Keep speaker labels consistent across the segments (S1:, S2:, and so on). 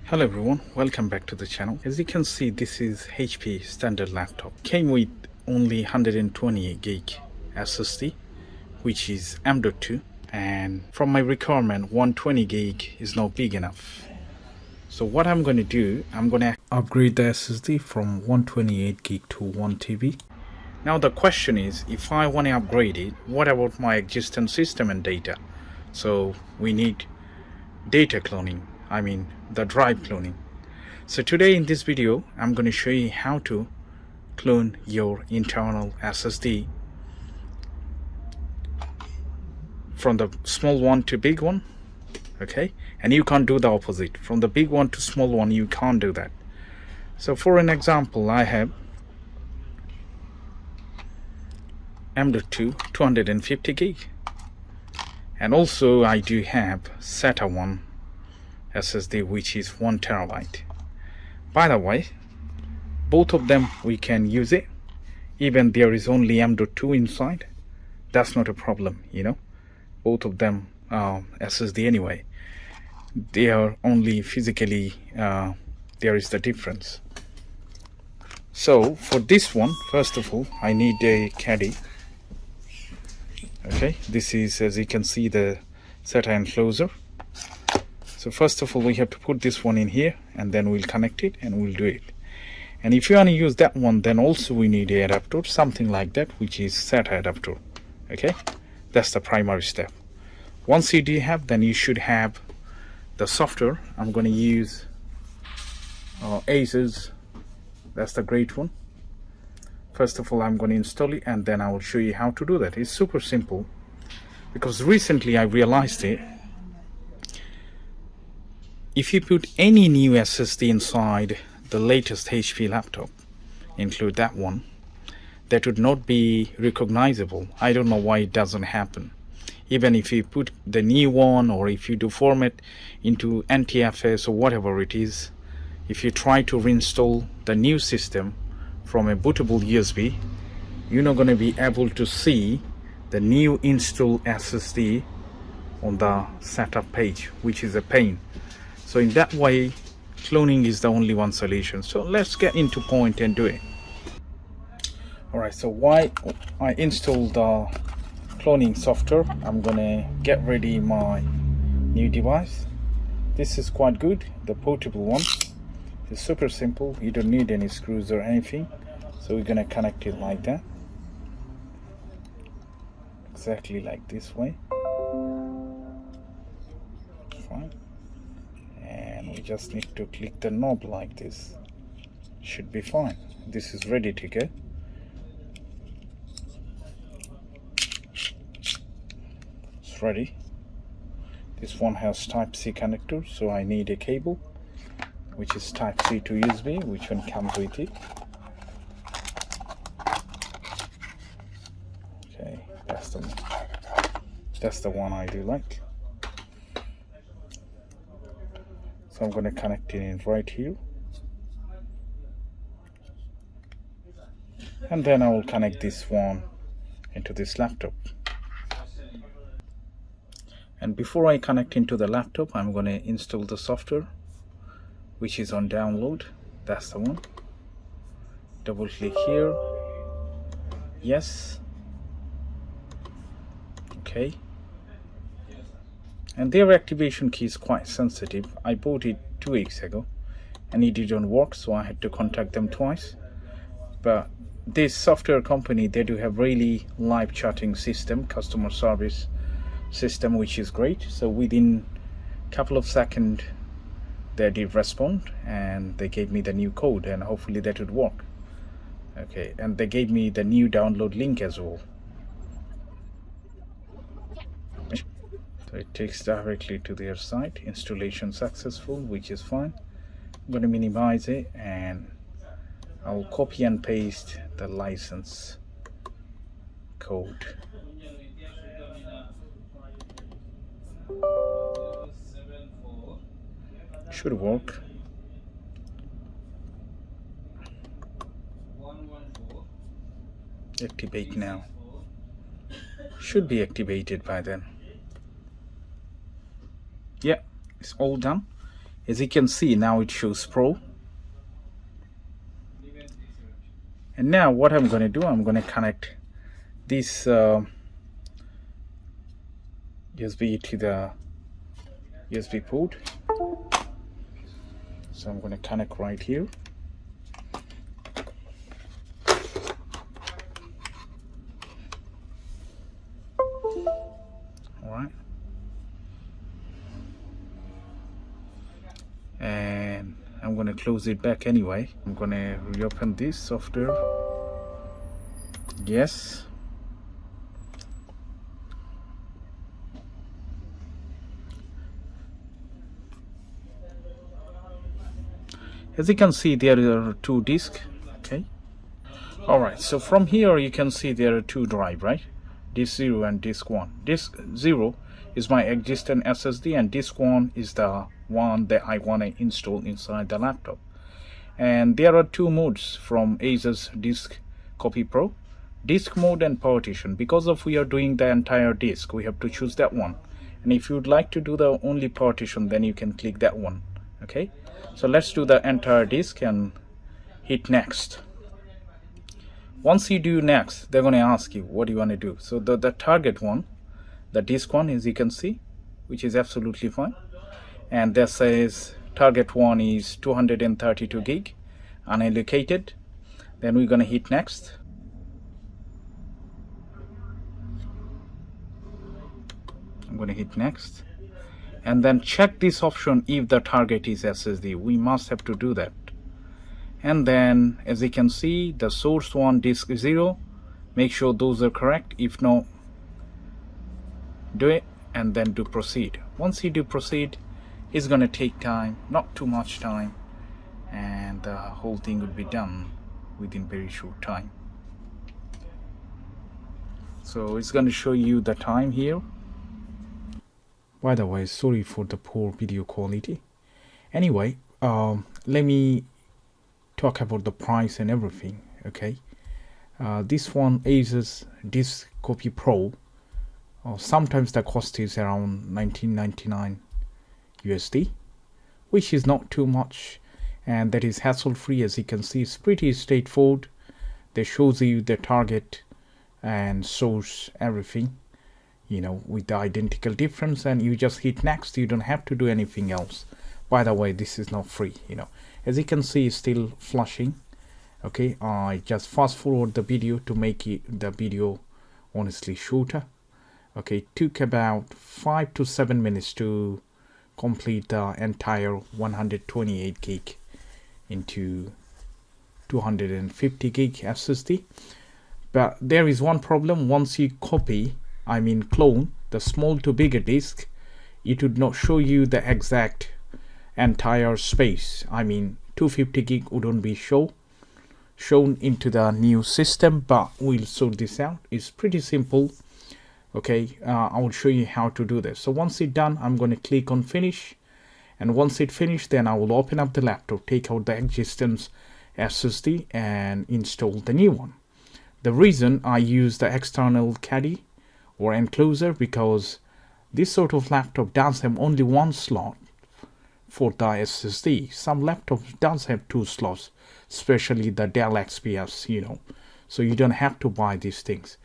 S1: Hello everyone, welcome back to the channel. As you can see, this is HP standard laptop. Came with only 128 gig SSD, which is M.2, and from my requirement 120 gig is not big enough. So what I'm going to do, I'm going to upgrade the SSD from 128 gig to 1 TB. Now the question is, if I want to upgrade it, what about my existing system and data? So we need data cloning, the drive cloning. So today in this video I'm going to show you how to clone your internal SSD from the small one to big one. Okay, and you can't do the opposite. From the big one to small one, you can't do that. So for an example, I have M.2 250 gig, and also I do have SATA 1 SSD, which is 1 terabyte. By the way, both of them we can use it. Even there is only M.2 inside, that's not a problem, both of them SSD anyway. They are only physically there is the difference. So for this one, first of all, I need a caddy. Okay, this is, as you can see, the SATA enclosure. So first of all, we have to put this one in here, and then we'll connect it and we'll do it. And if you want to use that one, then also we need an adapter, something like that, which is SATA adapter. Okay, that's the primary step. Once you do have, then you should have the software. I'm going to use Asus. That's the great one. First of all, I'm going to install it, and then I will show you how to do that. It's super simple, because recently I realized it. If you put any new SSD inside the latest HP laptop, include that one, that would not be recognizable. I don't know why it doesn't happen. Even if you put the new one, or if you do format into NTFS or whatever it is, if you try to reinstall the new system from a bootable USB, you're not going to be able to see the new install SSD on the setup page, which is a pain. So in that way, cloning is the only one solution. So let's get into point and do it. Alright, so while I install the cloning software, I'm gonna get ready my new device. This is quite good, the portable one. It's super simple, you don't need any screws or anything. So we're gonna connect it like that, exactly like this way. Fine. And we just need to click the knob like this. Should be fine. This is ready to go. It's ready. This one has Type-C connector, so I need a cable, which is Type-C to USB, which one comes with it. Okay, that's the one I do like. So I'm going to connect it in right here, and then I will connect this one into this laptop. And before I connect into the laptop, I'm going to install the software, which is on download. That's the one. Double click here. Yes. Okay. And their activation key is quite sensitive. I bought it 2 weeks ago and it didn't work, so I had to contact them twice. But this software company, they do have really live chatting system, customer service system, which is great. So within a couple of seconds they did respond, and they gave me the new code, and hopefully that would work. Okay, and they gave me the new download link as well. So it takes directly to their site. Installation successful, which is fine. I'm going to minimize it, and I'll copy and paste the license code. Should work. Activate now. Should be activated by then. Yeah, it's all done. As you can see, now it shows Pro. And now what I'm going to do, I'm going to connect this USB to the USB port. So I'm going to connect right here. Alright. And I'm going to close it back anyway. I'm going to reopen this software. Yes. As you can see, there are two disks. Okay. Alright, so from here you can see there are two drives, right? Disk 0 and disk 1. Disk 0 is my existing SSD, and disk 1 is the one that I want to install inside the laptop. And there are two modes from Asus Disk Copy Pro: disk mode and partition. Because of we are doing the entire disk, we have to choose that one. And if you'd like to do the only partition, then you can click that one. Okay, so let's do the entire disk and hit next. Once you do next, they're going to ask you what do you want to do. So the target one, the disk one, as you can see, which is absolutely fine, and that says target one is 232 gig unallocated. Then we're going to hit next. I'm going to hit next, and then check this option if the target is SSD. We must have to do that. And then as you can see, the source one, disk 0, make sure those are correct. If no, do it and then do proceed. Once you do proceed, it's going to take time, not too much time, and the whole thing will be done within very short time. So it's going to show you the time here. By the way, sorry for the poor video quality. Anyway, let me talk about the price and everything. Okay, this one, Asus Disk Copy Pro, sometimes the cost is around 1999 USD, which is not too much, and that is hassle free. As you can see, it's pretty straightforward. They shows you the target and source, everything, you know, with the identical difference, and you just hit next. You don't have to do anything else. By the way, this is not free, you know. As you can see, it's still flashing. Okay, I just fast forward the video to make the video honestly shorter. Okay, it took about 5 to 7 minutes to complete the entire 128 gig into 250 gig SSD. But there is one problem. Once you copy, I mean clone, the small to bigger disk, it would not show you the exact entire space. I mean 250 gig wouldn't be shown into the new system, but we'll sort this out. It's pretty simple. Okay, I will show you how to do this. So once it's done, I'm going to click on finish, and once it finished, then I will open up the laptop, take out the existing SSD and install the new one. The reason I use the external caddy or enclosure, because this sort of laptop does have only one slot for the SSD. Some laptops does have two slots, especially the Dell XPS, you know, so you don't have to buy these things.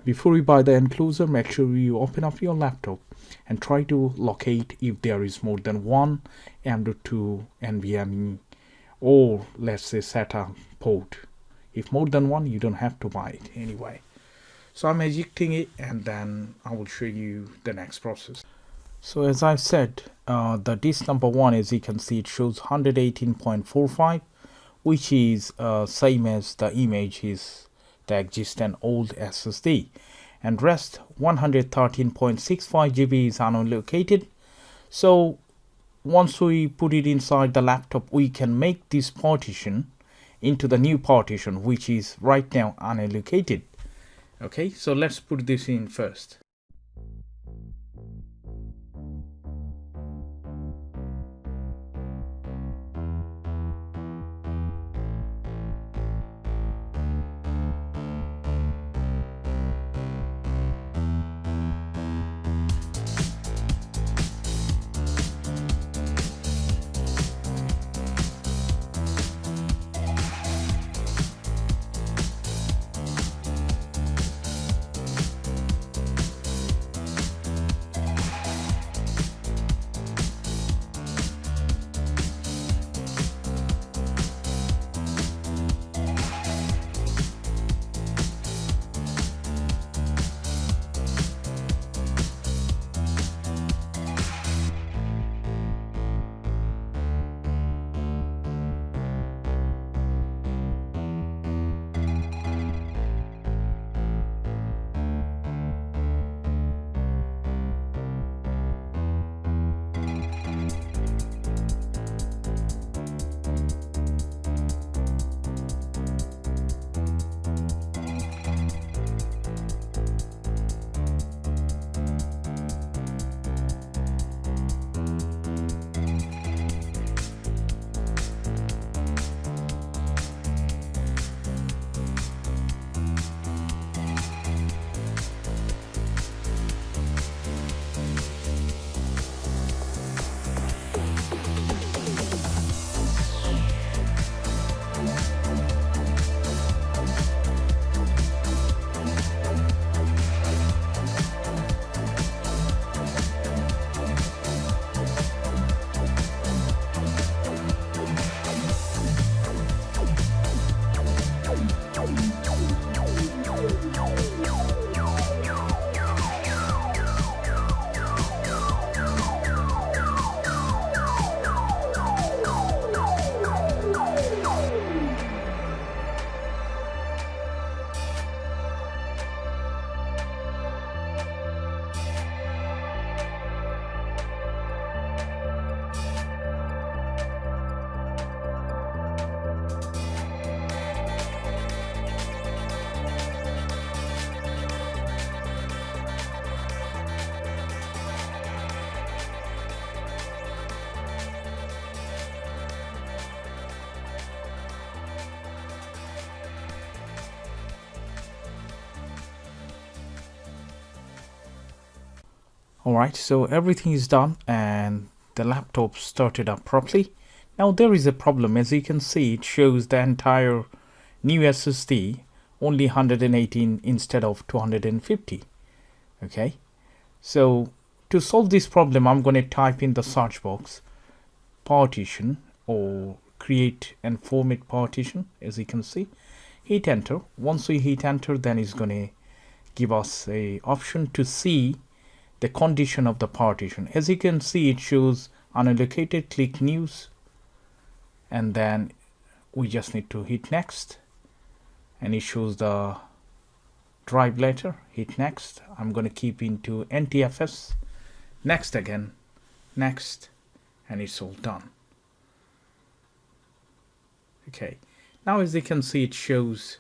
S1: Before you buy the enclosure, make sure you open up your laptop and try to locate if there is more than one M.2 NVMe or let's say SATA port. If more than one, you don't have to buy it anyway. So I'm ejecting it, and then I will show you the next process. So as I said, the disk number 1, as you can see, it shows 118.45, which is same as the image is the existing old SSD, and rest 113.65 GB is unallocated. So once we put it inside the laptop, we can make this partition into the new partition, which is right now unallocated. Okay, so let's put this in first. Alright, so everything is done and the laptop started up properly. Now there is a problem. As you can see, it shows the entire new SSD only 118 instead of 250. Okay, so to solve this problem, I'm going to type in the search box partition or create and format partition. As you can see, hit enter. Once we hit enter, then it's going to give us a option to see the condition of the partition. As you can see, it shows unallocated, click news, and then we just need to hit next, and it shows the drive letter. Hit next. I'm going to keep into NTFS. Next again, next, and it's all done. Okay, now as you can see, it shows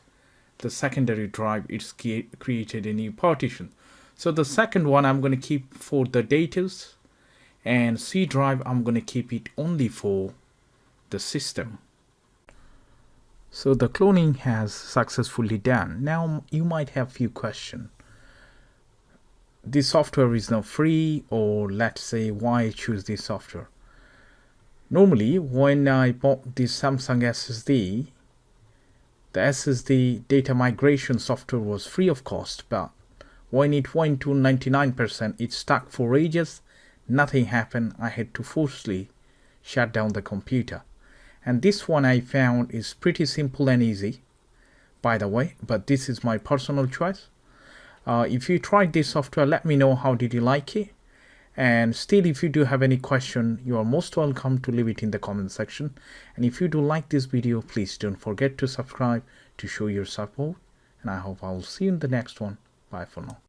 S1: the secondary drive. It's created a new partition. So the second one I'm going to keep for the datas, and C drive I'm going to keep it only for the system. So the cloning has successfully done. Now you might have few questions. This software is now free, or let's say why I choose this software. Normally when I bought this Samsung SSD, the SSD data migration software was free of cost, but when it went to 99%, it stuck for ages. Nothing happened. I had to forcefully shut down the computer. And this one I found is pretty simple and easy, by the way, but this is my personal choice. If you tried this software, let me know how did you like it. And still, if you do have any question, you are most welcome to leave it in the comment section. And if you do like this video, please don't forget to subscribe to show your support. And I hope I will see you in the next one. Bye for now.